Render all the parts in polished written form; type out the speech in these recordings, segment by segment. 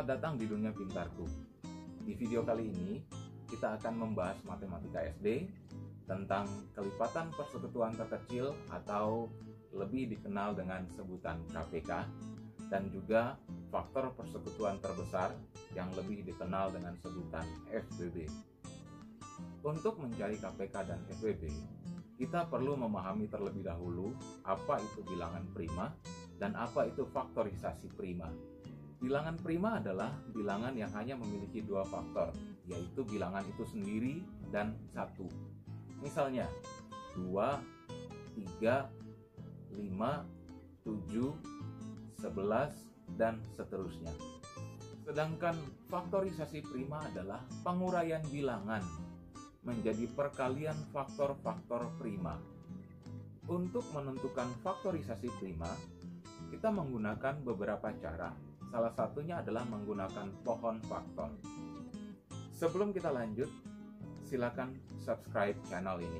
Selamat datang di Dunia Pintarku. Di video kali ini, kita akan membahas matematika SD tentang kelipatan persekutuan terkecil atau lebih dikenal dengan sebutan KPK, dan juga faktor persekutuan terbesar yang lebih dikenal dengan sebutan FBB. Untuk mencari KPK dan FBB, kita perlu memahami terlebih dahulu apa itu bilangan prima dan apa itu faktorisasi prima. Bilangan prima adalah bilangan yang hanya memiliki dua faktor, yaitu bilangan itu sendiri dan satu. Misalnya 2, 3, 5, 7, 11, dan seterusnya. Sedangkan faktorisasi prima adalah penguraian bilangan menjadi perkalian faktor-faktor prima. Untuk menentukan faktorisasi prima, kita menggunakan beberapa cara. Salah satunya adalah menggunakan pohon faktor. Sebelum kita lanjut, silakan subscribe channel ini.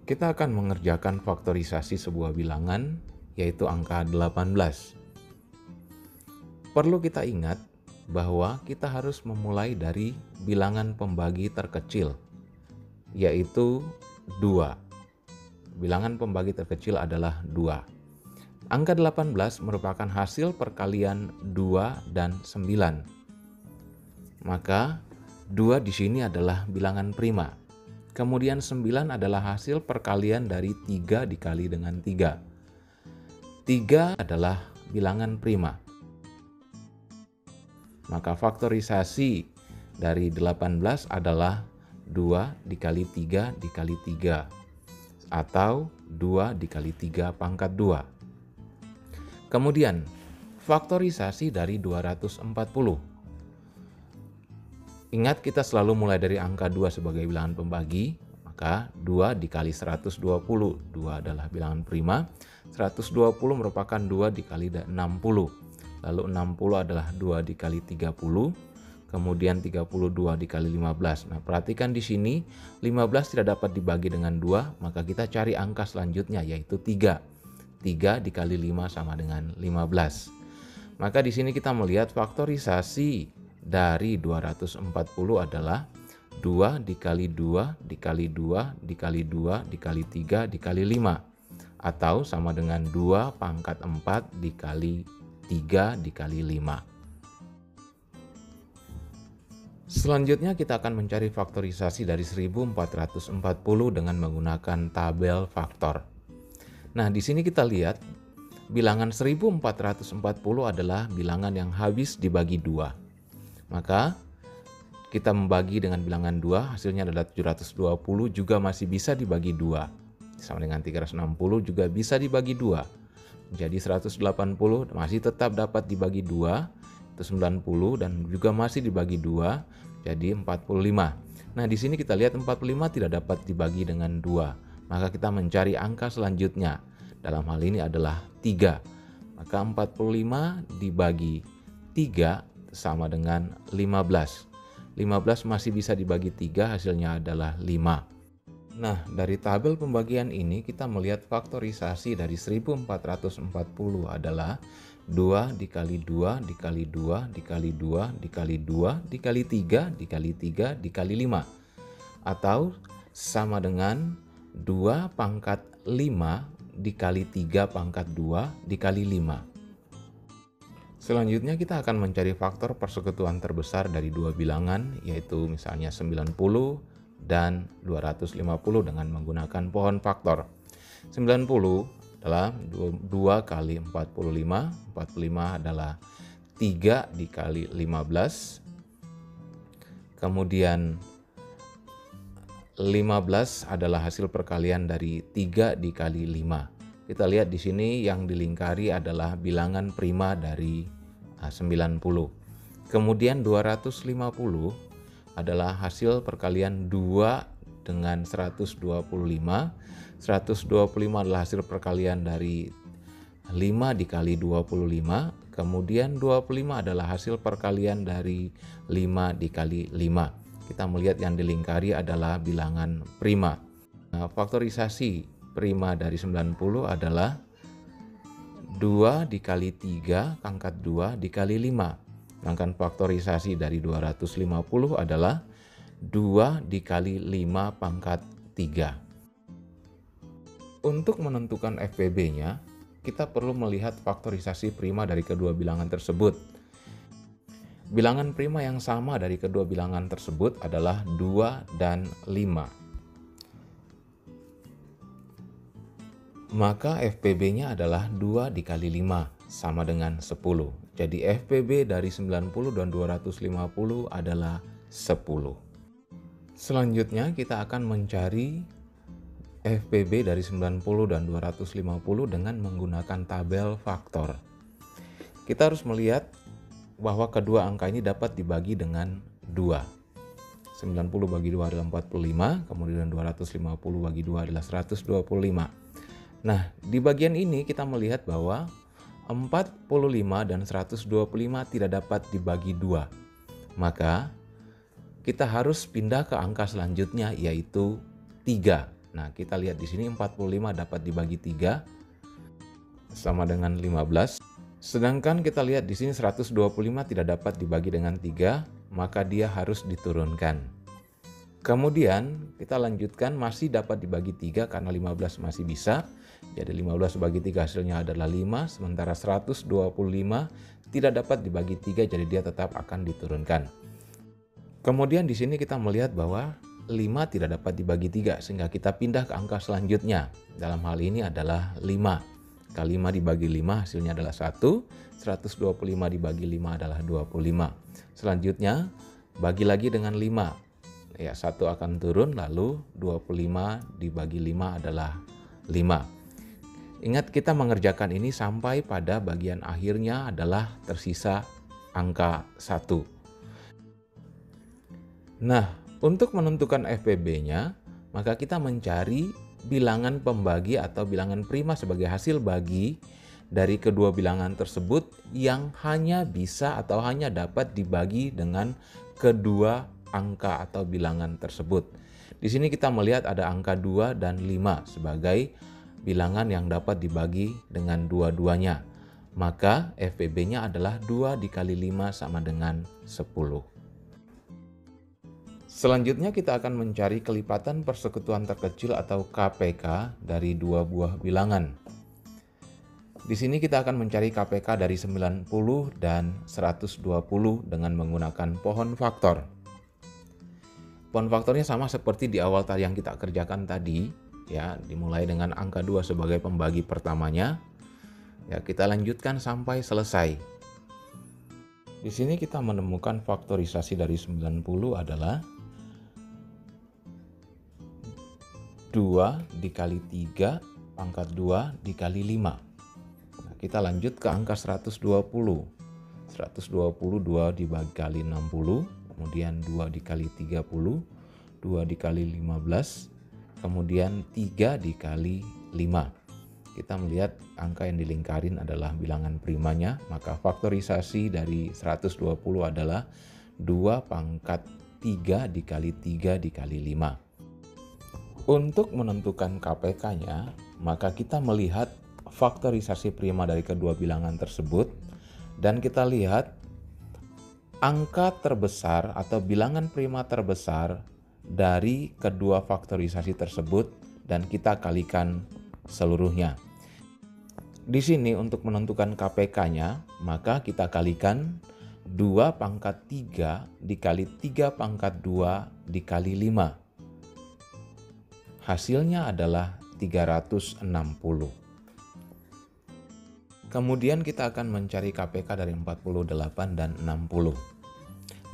Kita akan mengerjakan faktorisasi sebuah bilangan, yaitu angka 18. Perlu kita ingat bahwa kita harus memulai dari bilangan pembagi terkecil, yaitu 2. Bilangan pembagi terkecil adalah 2. Angka 18 merupakan hasil perkalian 2 dan 9. Maka 2 di sini adalah bilangan prima. Kemudian 9 adalah hasil perkalian dari 3 dikali dengan 3. 3 adalah bilangan prima. Maka faktorisasi dari 18 adalah 2 dikali 3 dikali 3. Atau 2 dikali 3 pangkat 2. Kemudian, faktorisasi dari 240. Ingat, kita selalu mulai dari angka 2 sebagai bilangan pembagi, maka 2 dikali 120. 2 adalah bilangan prima, 120 merupakan 2 dikali 60. Lalu 60 adalah 2 dikali 30, kemudian 32 dikali 15. Nah, perhatikan di sini, 15 tidak dapat dibagi dengan 2, maka kita cari angka selanjutnya, yaitu 3. 3 dikali 5 sama dengan 15. Maka di sini kita melihat faktorisasi dari 240 adalah 2 dikali 2 dikali 2 dikali 2 dikali 3 dikali 5. Atau sama dengan 2 pangkat 4 dikali 3 dikali 5. Selanjutnya kita akan mencari faktorisasi dari 1440 dengan menggunakan tabel faktor. Nah, di sini kita lihat bilangan 1440 adalah bilangan yang habis dibagi 2. Maka kita membagi dengan bilangan 2, hasilnya adalah 720 juga masih bisa dibagi 2. Sama dengan 360 juga bisa dibagi 2. Jadi 180 masih tetap dapat dibagi 2, itu 90, dan juga masih dibagi 2, jadi 45. Nah, di sini kita lihat 45 tidak dapat dibagi dengan 2. Maka kita mencari angka selanjutnya. Dalam hal ini adalah 3. Maka 45 dibagi 3 sama dengan 15. 15 masih bisa dibagi 3, hasilnya adalah 5. Nah, dari tabel pembagian ini kita melihat faktorisasi dari 1440 adalah 2 dikali 2 dikali 2 dikali 2 dikali 2 dikali 3 dikali 3 dikali 5. Atau sama dengan 2 pangkat 5 dikali 3 pangkat 2 dikali 5. Selanjutnya kita akan mencari faktor persekutuan terbesar dari dua bilangan, yaitu misalnya 90 dan 250 dengan menggunakan pohon faktor. 90 adalah 2 kali 45, 45 adalah 3 dikali 15, kemudian 15 adalah hasil perkalian dari 3 dikali 5. Kita lihat di sini yang dilingkari adalah bilangan prima dari 90. Kemudian 250 adalah hasil perkalian 2 dengan 125. 125 adalah hasil perkalian dari 5 dikali 25. Kemudian 25 adalah hasil perkalian dari 5 dikali 5. Kita melihat yang dilingkari adalah bilangan prima. Nah, faktorisasi prima dari 90 adalah 2 dikali 3 pangkat 2 dikali 5. Sedangkan faktorisasi dari 250 adalah 2 dikali 5 pangkat 3. Untuk menentukan FPB-nya, kita perlu melihat faktorisasi prima dari kedua bilangan tersebut. Bilangan prima yang sama dari kedua bilangan tersebut adalah 2 dan 5. Maka FPB-nya adalah 2 dikali 5 sama dengan 10. Jadi FPB dari 90 dan 250 adalah 10. Selanjutnya kita akan mencari FPB dari 90 dan 250 dengan menggunakan tabel faktor. Kita harus melihat bahwa kedua angka ini dapat dibagi dengan 2. 90 bagi 2 adalah 45, kemudian 250 bagi 2 adalah 125. Nah, di bagian ini kita melihat bahwa 45 dan 125 tidak dapat dibagi 2. Maka kita harus pindah ke angka selanjutnya yaitu 3. Nah, kita lihat di sini 45 dapat dibagi 3 sama dengan 15. Sedangkan kita lihat di sini 125 tidak dapat dibagi dengan 3, maka dia harus diturunkan. Kemudian kita lanjutkan masih dapat dibagi 3 karena 15 masih bisa. Jadi 15 bagi 3 hasilnya adalah 5, sementara 125 tidak dapat dibagi 3 jadi dia tetap akan diturunkan. Kemudian di sini kita melihat bahwa 5 tidak dapat dibagi 3 sehingga kita pindah ke angka selanjutnya. Dalam hal ini adalah 5. Kali 5 dibagi 5 hasilnya adalah 1, 125 dibagi 5 adalah 25. Selanjutnya bagi lagi dengan 5. Ya, 1 akan turun lalu 25 dibagi 5 adalah 5. Ingat kita mengerjakan ini sampai pada bagian akhirnya adalah tersisa angka 1. Nah, untuk menentukan FPB-nya, maka kita mencari bilangan pembagi atau bilangan prima sebagai hasil bagi dari kedua bilangan tersebut yang hanya bisa atau hanya dapat dibagi dengan kedua angka atau bilangan tersebut. Di sini kita melihat ada angka 2 dan 5 sebagai bilangan yang dapat dibagi dengan dua-duanya. Maka FPB-nya adalah 2 dikali 5 sama dengan 10. Selanjutnya kita akan mencari kelipatan persekutuan terkecil atau KPK dari dua buah bilangan. Di sini kita akan mencari KPK dari 90 dan 120 dengan menggunakan pohon faktor. Pohon faktornya sama seperti di awal yang kita kerjakan tadi. Ya, dimulai dengan angka 2 sebagai pembagi pertamanya. Ya, kita lanjutkan sampai selesai. Di sini kita menemukan faktorisasi dari 90 adalah 2 dikali 3 pangkat 2 dikali 5. Nah, kita lanjut ke angka 120. 120 2 dikali 60, kemudian 2 dikali 30, 2 dikali 15, kemudian 3 dikali 5. Kita melihat angka yang dilingkarin adalah bilangan primanya, maka faktorisasi dari 120 adalah 2 pangkat 3 dikali 3 dikali 5. Untuk menentukan KPK-nya, maka kita melihat faktorisasi prima dari kedua bilangan tersebut dan kita lihat angka terbesar atau bilangan prima terbesar dari kedua faktorisasi tersebut dan kita kalikan seluruhnya. Di sini untuk menentukan KPK-nya, maka kita kalikan 2 pangkat 3 dikali 3 pangkat 2 dikali 5. Hasilnya adalah 360. Kemudian kita akan mencari KPK dari 48 dan 60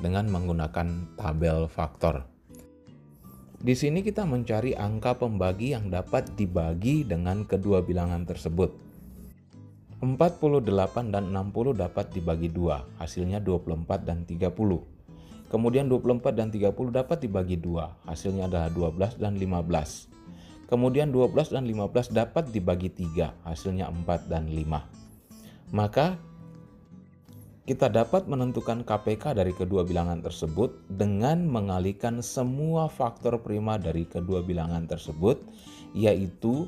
dengan menggunakan tabel faktor. Di sini kita mencari angka pembagi yang dapat dibagi dengan kedua bilangan tersebut. 48 dan 60 dapat dibagi 2, hasilnya 24 dan 30. Kemudian 24 dan 30 dapat dibagi 2, hasilnya adalah 12 dan 15. Kemudian 12 dan 15 dapat dibagi 3, hasilnya 4 dan 5. Maka kita dapat menentukan KPK dari kedua bilangan tersebut dengan mengalihkan semua faktor prima dari kedua bilangan tersebut, yaitu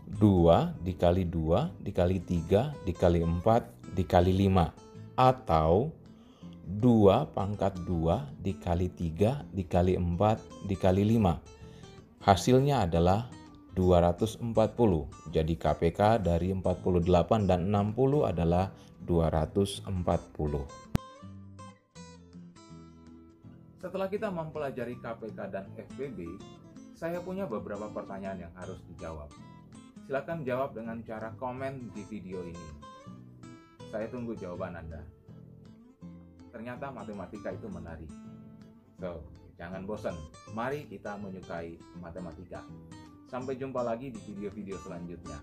2 dikali 2 dikali 3 dikali 4 dikali 5, atau 2 pangkat 2 dikali 3 dikali 4 dikali 5. Hasilnya adalah 240. Jadi KPK dari 48 dan 60 adalah 240. Setelah kita mempelajari KPK dan FBB, saya punya beberapa pertanyaan yang harus dijawab. Silakan jawab dengan cara komen di video ini. Saya tunggu jawaban Anda. Ternyata matematika itu menarik. So, jangan bosan. Mari kita menyukai matematika. Sampai jumpa lagi di video-video selanjutnya.